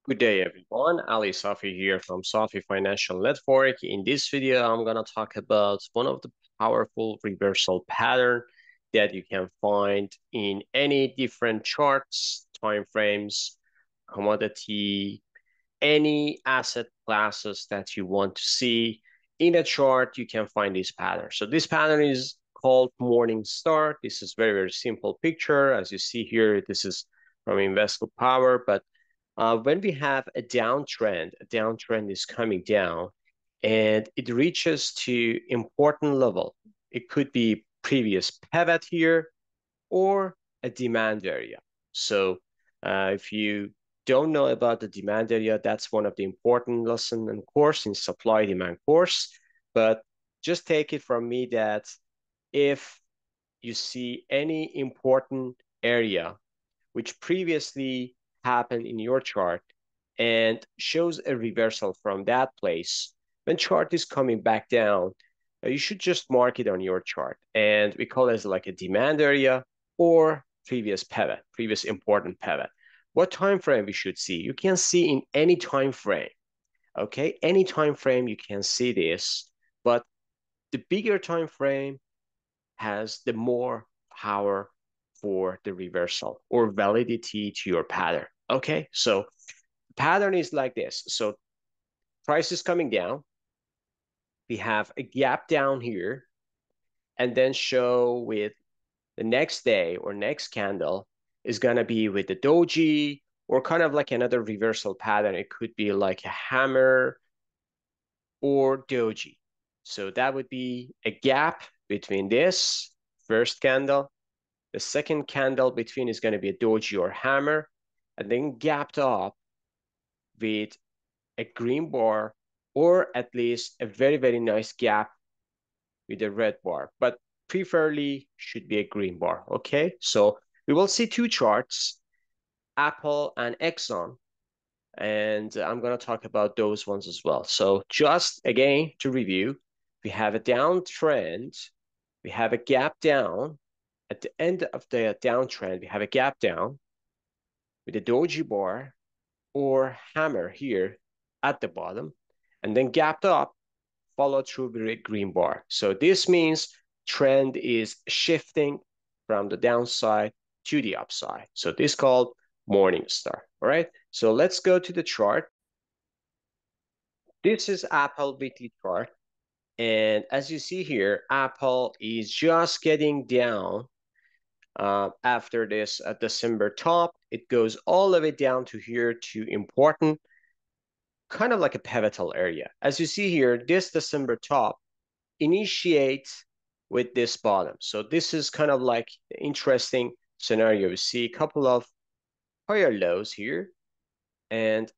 Good day, everyone. Ali Safi here from Safi Financial Network. In this video, I'm going to talk about one of the powerful reversal pattern that you can find in any different charts, time frames, commodity, any asset classes that you want to see in a chart. You can find this pattern. So this pattern is called morning star. This is very simple picture. As you see here, this is from Invesco Power, but when we have a downtrend is coming down and it reaches to important level. It could be previous pivot here or a demand area. So if you don't know about the demand area, that's one of the important lesson and course in supply demand course. But just take it from me that if you see any important area which previously happened in your chart and shows a reversal from that place, when chart is coming back down, you should just mark it on your chart. And we call it as like a demand area or previous pivot, previous important pivot. What time frame we should see? You can see in any time frame. Okay, any time frame you can see this, but the bigger time frame has the more power for the reversal or validity to your pattern. Okay, so pattern is like this. So price is coming down. We have a gap down here and then show with the next day or next candle is going to be with the doji or kind of like another reversal pattern. It could be like a hammer or doji. So that would be a gap between this first candle. The second candle between is going to be a doji or hammer, and then gapped up with a green bar or at least a very nice gap with a red bar, but preferably should be a green bar. Okay, so we will see two charts, Apple and Exxon, and I'm going to talk about those ones as well. So just again to review, we have a downtrend, we have a gap down. At the end of the downtrend, we have a gap down with a doji bar or hammer here at the bottom, and then gapped up, followed through with a green bar. So this means trend is shifting from the downside to the upside. So this is called morning star. All right. So let's go to the chart. This is Apple weekly chart. And as you see here, Apple is just getting down after this December top. It goes all the way down to here to important, kind of like a pivotal area. As you see here, this December top initiates with this bottom. So this is kind of like the interesting scenario. We see a couple of higher lows here and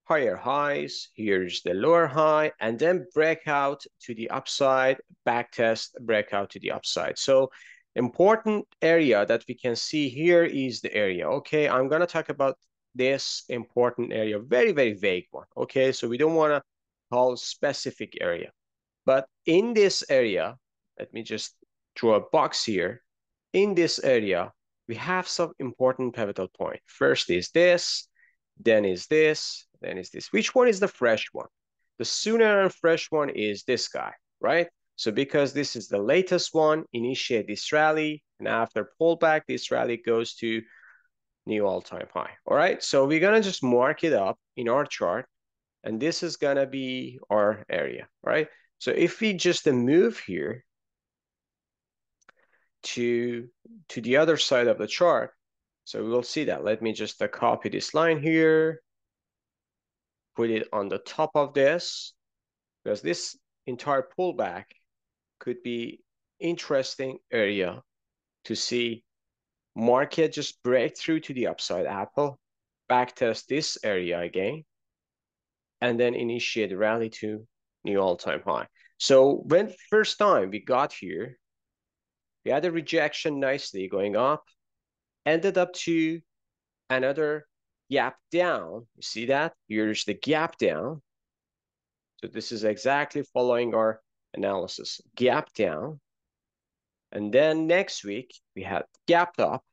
higher highs. Here's the lower high and then breakout to the upside, back test, breakout to the upside. So important area that we can see here is the area. Okay, I'm going to talk about this important area, very vague one. Okay, so we don't want to call specific area. But in this area, let me just draw a box here. In this area, we have some important pivotal point. First is this, then is this, then is this. Which one is the fresh one? The sooner and fresh one is this guy, right? So because this is the latest one, initiate this rally, and after pullback, this rally goes to new all-time high. All right, so we're gonna just mark it up in our chart, and this is gonna be our area, right? So if we just move here to the other side of the chart, so we will see that. Let me just copy this line here, put it on the top of this, because this entire pullback could be interesting area to see market just break through to the upside, Apple, backtest this area again, and then initiate a rally to new all-time high. So when first time we got here, we had a rejection nicely going up, ended up to another gap down. You see that? Here's the gap down. So this is exactly following our analysis. Gap down. And then next week, we had gapped up,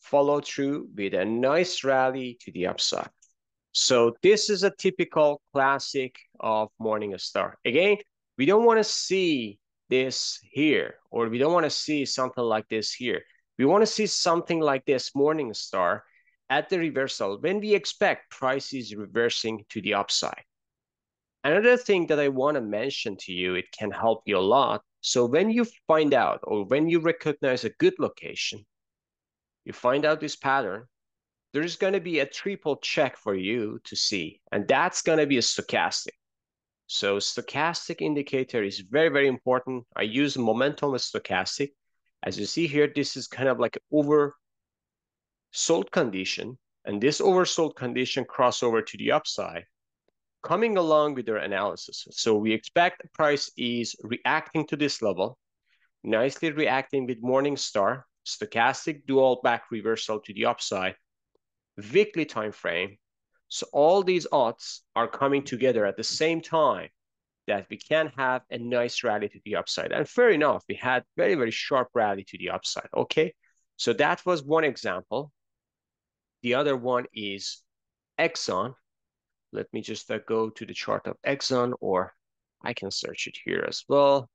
follow through with a nice rally to the upside. So this is a typical classic of Morningstar. Again, we don't want to see this here, or we don't want to see something like this here. We want to see something like this Morningstar at the reversal when we expect prices reversing to the upside. Another thing that I want to mention to you, it can help you a lot. So when you find out, or when you recognize a good location, you find out this pattern, there's going to be a triple check for you to see, and that's going to be a stochastic. So stochastic indicator is very, very important. I use momentum as stochastic. As you see here, this is kind of like an oversold condition, and this oversold condition cross over to the upside, coming along with their analysis. So we expect the price is reacting to this level, nicely reacting with Morningstar, stochastic dual back reversal to the upside, weekly time frame. So all these odds are coming together at the same time that we can have a nice rally to the upside. And fair enough, we had very, very sharp rally to the upside. Okay, so that was one example. The other one is Exxon. Let me just go to the chart of Exxon, or I can search it here as well.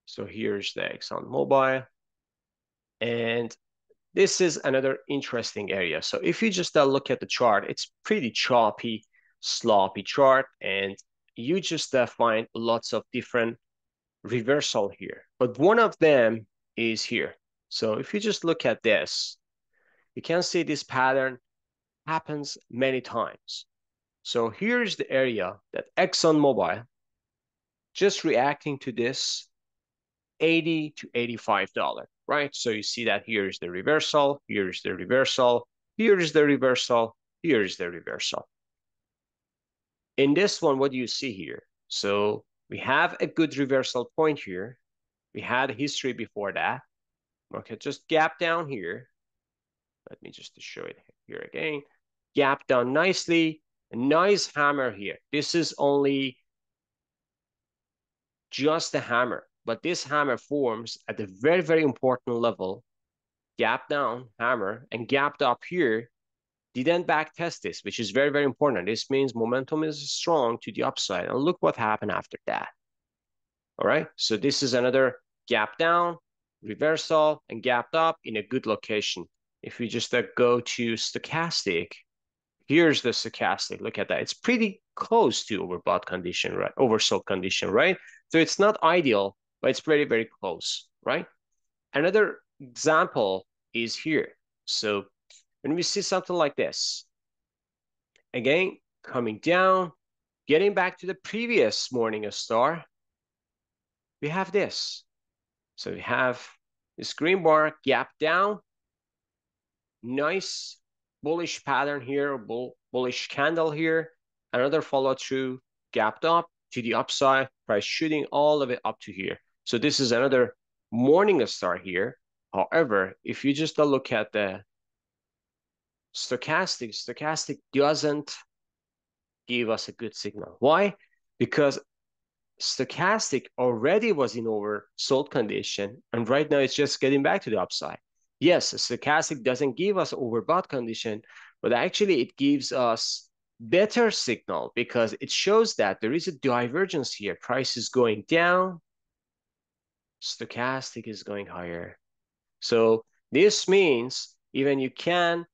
So here's the Exxon Mobil. And this is another interesting area. So if you just look at the chart, it's pretty choppy, sloppy chart, and you just find lots of different reversal here. But one of them is here. So if you just look at this, you can see this pattern happens many times. So here's the area that ExxonMobil just reacting to this $80 to $85, right? So you see that here's the reversal, here's the reversal, here's the reversal, here's the reversal. In this one, what do you see here? So we have a good reversal point here. We had history before that. Okay, just gap down here. Let me just show it here again. Gap down nicely, a nice hammer here. This is only just a hammer, but this hammer forms at a very, very important level. Gap down, hammer, and gapped up here. Didn't back test this, which is very, very important. This means momentum is strong to the upside. And look what happened after that. All right, so this is another gap down, reversal, and gapped up in a good location. If we just go to stochastic, here's the stochastic. Look at that. It's pretty close to overbought condition, right? Oversold condition, right? So it's not ideal, but it's very, very close, right? Another example is here. So when we see something like this, again, coming down, getting back to the previous Morningstar, we have this. So we have this green bar gap down, nice bullish pattern here, bullish candle here, another follow through, gapped up to the upside, price shooting all the way up to here. So this is another Morningstar here. However, if you just look at the stochastic doesn't give us a good signal. Why? Because stochastic already was in oversold condition, and right now it's just getting back to the upside. Yes, stochastic doesn't give us overbought condition, but actually it gives us better signal because it shows that there is a divergence here. Price is going down, stochastic is going higher. So this means even you can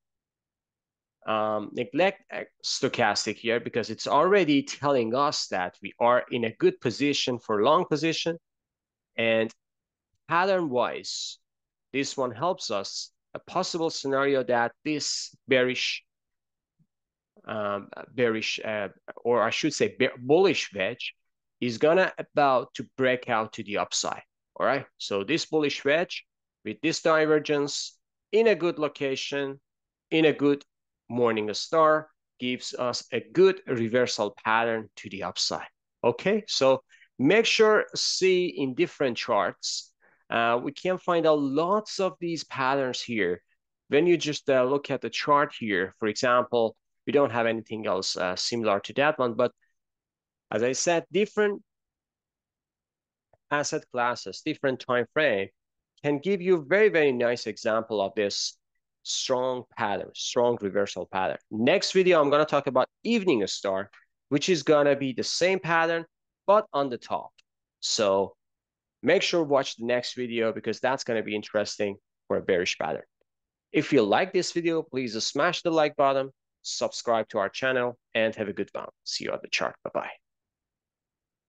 neglect stochastic here because it's already telling us that we are in a good position for long position. And pattern wise, this one helps us a possible scenario that this bearish, or I should say bullish wedge is gonna about to break out to the upside. All right, so this bullish wedge with this divergence in a good location, in a good Morningstar gives us a good reversal pattern to the upside. Okay, so make sure see in different charts. We can find out lots of these patterns here. When you just look at the chart here, for example, we don't have anything else similar to that one, but as I said, different asset classes, different time frame can give you a very, very nice example of this strong pattern, strong reversal pattern. Next video, I'm going to talk about evening star, which is going to be the same pattern, but on the top. So make sure to watch the next video because that's going to be interesting for a bearish pattern. If you like this video, please smash the like button, subscribe to our channel, and have a good one. See you at the chart. Bye-bye.